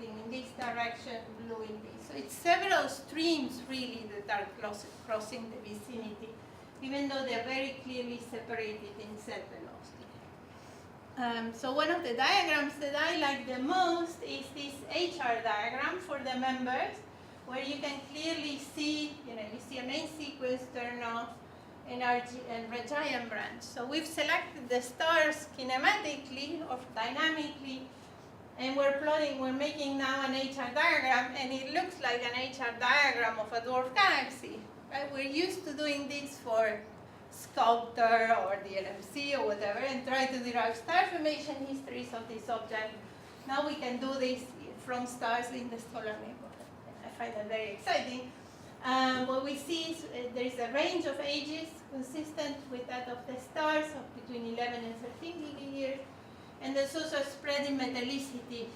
in this direction, blue in this. So it's several streams really that are crossing the vicinity, even though they're very clearly separated in cell velocity. So one of the diagrams that I like the most is this HR diagram for the members, where you can clearly see, you see a main sequence turn off and Rajayan branch. So we've selected the stars kinematically or dynamically, and we're making now an HR diagram, and it looks like an HR diagram of a dwarf galaxy. Right? We're used to doing this for Sculptor or the LMC or whatever, and try to derive star formation histories of this object. Now we can do this from stars in the solar neighborhood. I find that very exciting. What we see is there is a range of ages consistent with that of the stars of between 11 and 13 gigayears, and there's also a spread in metallicities.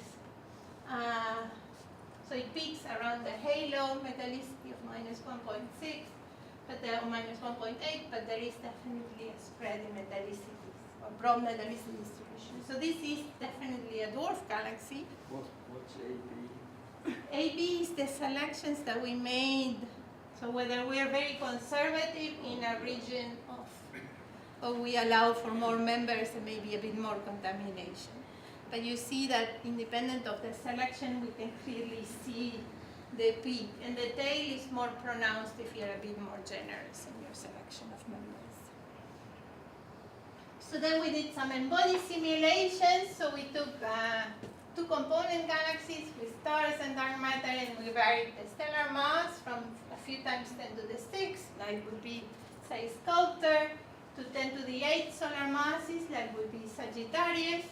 So it peaks around the halo metallicity of -1.6, but minus 1.8, but there is definitely a spread in metallicities or broad metallicity distribution. So this is definitely a dwarf galaxy. What's AB? AB is the selections that we made. So whether we are very conservative in a region of, or we allow for more members and maybe a bit more contamination. But you see that independent of the selection, we can clearly see the peak. And the tail is more pronounced if you're a bit more generous in your selection of members. So then we did some Nbody simulations. So we took two component galaxies with stars and dark matter, and we varied the stellar mass from a few times 10 to the 6, like would be, say, Sculptor, to 10 to the 8 solar masses, like would be Sagittarius.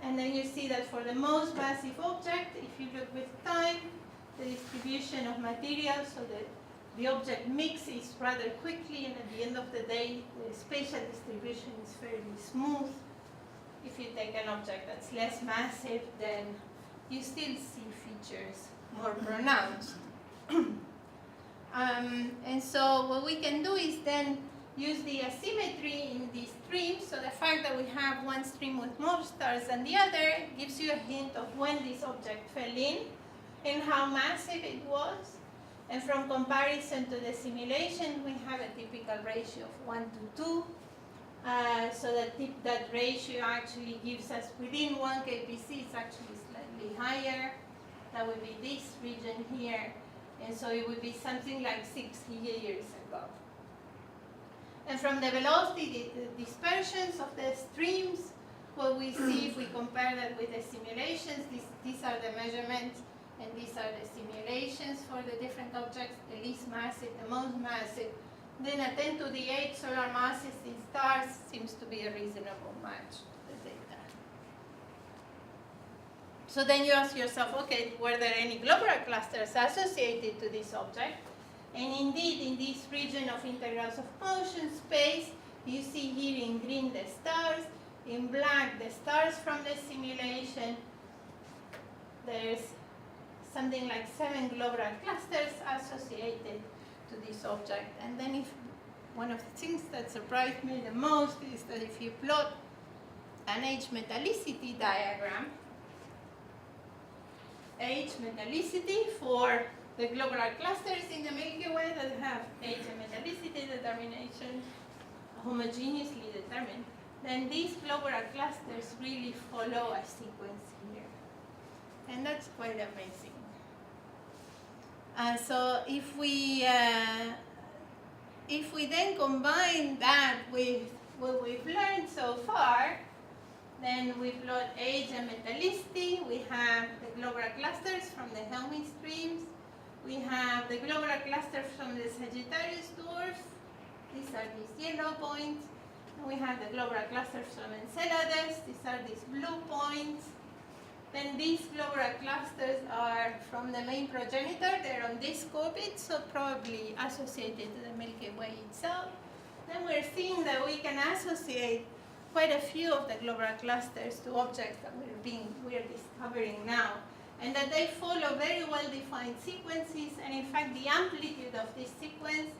And then you see that for the most massive object, if you look with time, the distribution of materials, so that the object mixes rather quickly, and at the end of the day, the spatial distribution is fairly smooth. If you take an object that's less massive, then you still see features more pronounced. And so what we can do is then use the asymmetry in these streams. So the fact that we have one stream with more stars than the other gives you a hint of when this object fell in and how massive it was. And from comparison to the simulation, we have a typical ratio of 1 to 2. So that ratio actually gives us, within 1 kpc, it's actually slightly higher. That would be this region here. And so it would be something like 6 gigayears ago. And from the velocity dispersions of the streams, what we see if we compare that with the simulations, these are the measurements, and these are the simulations for the different objects, the least massive, the most massive. Then a 10 to the 8 solar masses in stars seems to be a reasonable match to the data. So then you ask yourself, okay, were there any globular clusters associated to this object? And indeed, in this region of integrals of motion space, you see here in green the stars, in black the stars from the simulation. There's something like 7 globular clusters associated to this object. And then if one of the things that surprised me the most is that if you plot an H metallicity diagram, H metallicity for the globular clusters in the Milky Way that have H and metallicity determination homogeneously determined, then these globular clusters really follow a sequence here. And that's quite amazing. So if we then combine that with what we've learned so far, then we plot age and metallicity. We have the globular clusters from the Helmi streams. We have the globular clusters from the Sagittarius dwarf. These are these yellow points. And we have the globular clusters from Enceladus. These are these blue points. Then these globular clusters are from the main progenitor. They're on this orbit, so probably associated to the Milky Way itself. Then we're seeing that we can associate quite a few of the globular clusters to objects that we're discovering now, and that they follow very well-defined sequences. And in fact, the amplitude of this sequence,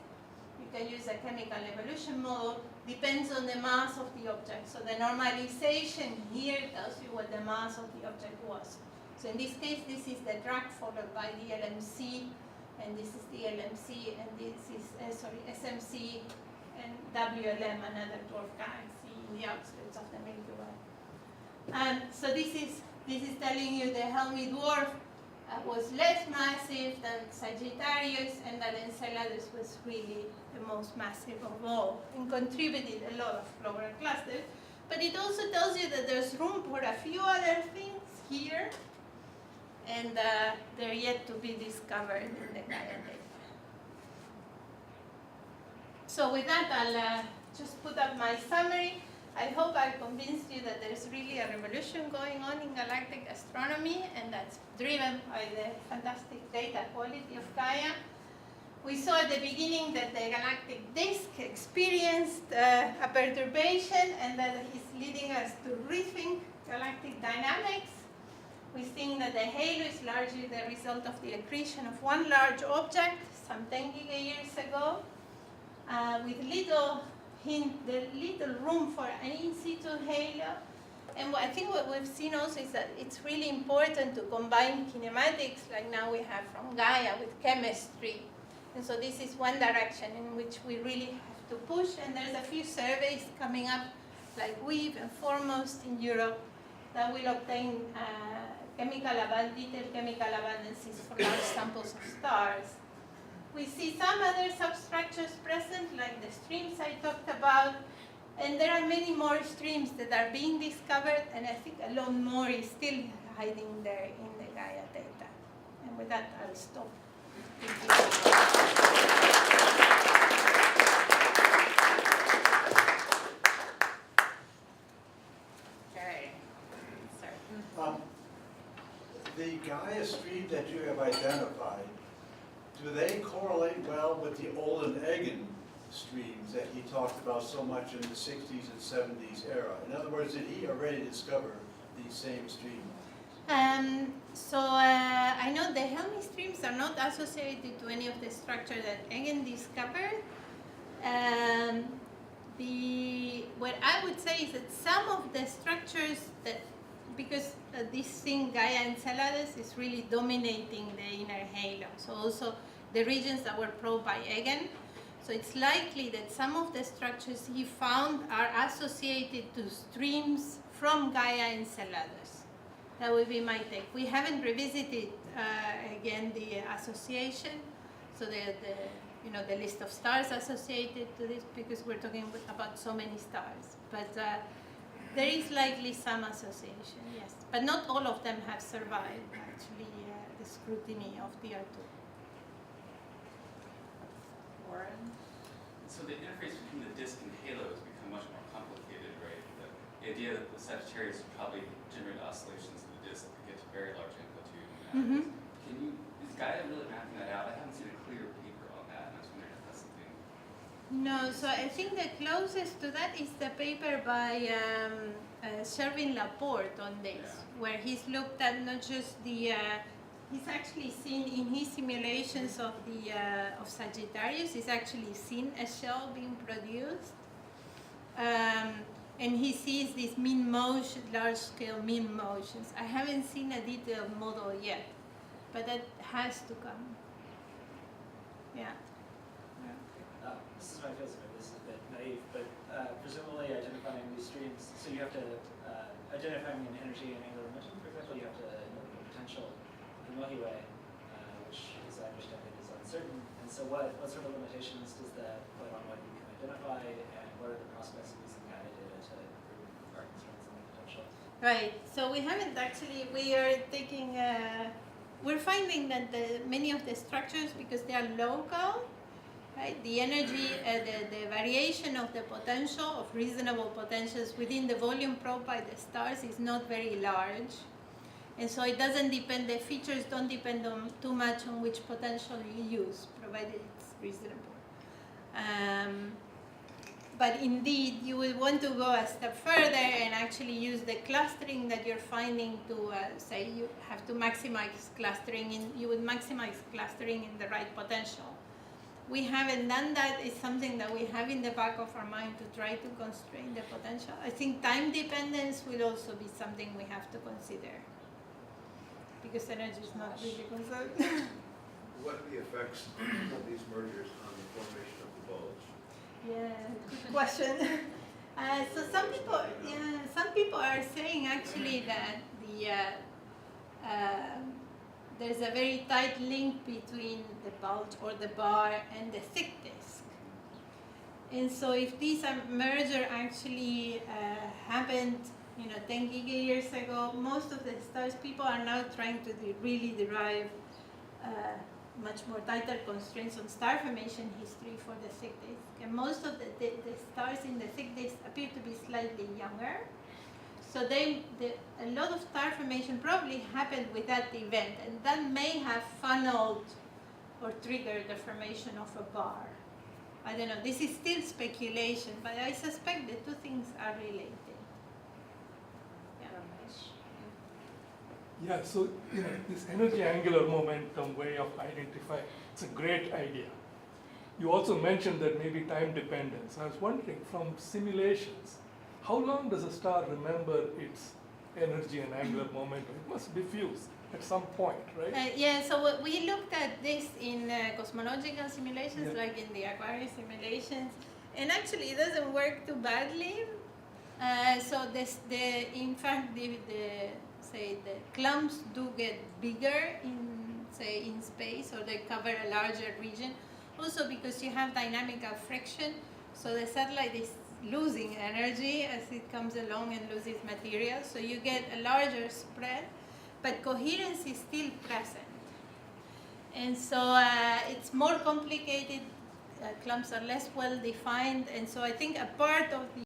you can use a chemical evolution model, depends on the mass of the object. So the normalization here tells you what the mass of the object was. So in this case, this is the drag followed by the LMC, and this is the LMC, and this is, SMC, and WLM, another dwarf galaxy in the outskirts of the Milky Way. And so this is telling you the Helmi dwarf was less massive than Sagittarius, and that Enceladus was really the most massive of all, and contributed a lot of globular clusters. But it also tells you that there's room for a few other things here, and they're yet to be discovered in the Gaia data. So with that, I'll just put up my summary. I hope I convinced you that there's really a revolution going on in galactic astronomy, and that's driven by the fantastic data quality of Gaia. We saw at the beginning that the galactic disk experienced a perturbation, and that is leading us to rethink galactic dynamics. We think that the halo is largely the result of the accretion of one large object some 10 gigayears ago, with little room for an in situ halo. And I think what we've seen also is that it's really important to combine kinematics, like now we have from Gaia, with chemistry. And so this is one direction in which we really have to push, and there's a few surveys coming up, like WEAVE and Foremost in Europe, that will obtain detailed chemical abundances for large samples of stars. We see some other substructures present, like the streams I talked about, and there are many more streams that are being discovered, and I think a lot more is still hiding there in the Gaia data. And with that, I'll stop. Okay. The Gaia stream that you have identified, do they correlate well with the Olin-Egan streams that he talked about so much in the 60s and 70s era? In other words, did he already discover these same streams? I know the Helmi streams are not associated to any of the structure that Egan discovered. What I would say is that some of the structures that, because this thing Gaia Enceladus is really dominating the inner halo, so also the regions that were probed by Egan. So it's likely that some of the structures he found are associated to streams from Gaia Enceladus. That would be my take. We haven't revisited again the association, so the list of stars associated to this, because we're talking about so many stars. But there is likely some association, yes. But not all of them have survived, actually, the scrutiny of the R2. Warren? So the interface between the disk and halo has become much more complicated, right? The idea that the Sagittarius would probably generate oscillations in the disk that get to very large amplitude. Is Gaia really mapping that out? I haven't seen a clear paper on that, and I was wondering if that's something. No, so I think the closest to that is the paper by Shervin Laporte on this, where he's looked at not just the, he's actually seen in his simulations of the of Sagittarius, he's actually seen a shell being produced, and he sees these mean motion, large-scale mean motions. I haven't seen a detailed model yet, but that has to come. Yeah. This is my feels of it. This is a bit naive, but presumably identifying these streams, so you have to, identifying an energy and angular momentum, for example, you have to know the potential of the Milky Way, which, as I understand it, is uncertain. And so what sort of limitations does that put on what you can identify, and what are the prospects of using Gaia data to improve our constraints on the potential? Right. So we haven't actually, we are taking, we're finding that many of the structures, because they are local, right, the energy, the variation of the potential, of reasonable potentials within the volume probed by the stars is not very large. And so it doesn't depend, the features don't depend on too much on which potential you use, provided it's reasonable. But indeed, you will want to go a step further and actually use the clustering that you're finding to say you have to maximize clustering, you would maximize clustering in the right potential. We haven't done that. It's something that we have in the back of our mind to try to constrain the potential. I think time dependence will also be something we have to consider. because energy is not really conserved. What are the effects of these mergers on the formation of the bulge? Yeah, good question. So some people are saying actually that there's a very tight link between the bulge or the bar and the thick disk. And so if this merger actually happened, 10 gigayears ago, most of the stars, people are now trying to really derive much more tighter constraints on star formation history for the thick disk. And most of the stars in the thick disk appear to be slightly younger. So a lot of star formation probably happened with that event, and that may have funneled or triggered the formation of a bar. I don't know, this is still speculation, but I suspect the two things are related. Yeah, so this energy angular momentum way of identifying, it's a great idea. You also mentioned that maybe time dependence. I was wondering, from simulations, how long does a star remember its energy and angular momentum? It must diffuse at some point, right? Yeah, so we looked at this in cosmological simulations, Yeah. like in the Aquarius simulations, and actually it doesn't work too badly. So in fact, the clumps do get bigger in space, or they cover a larger region. Also because you have dynamical friction, so the satellite is losing energy as it comes along and loses material. So you get a larger spread, but coherence is still present. And so it's more complicated, clumps are less well defined, and so I think a part of the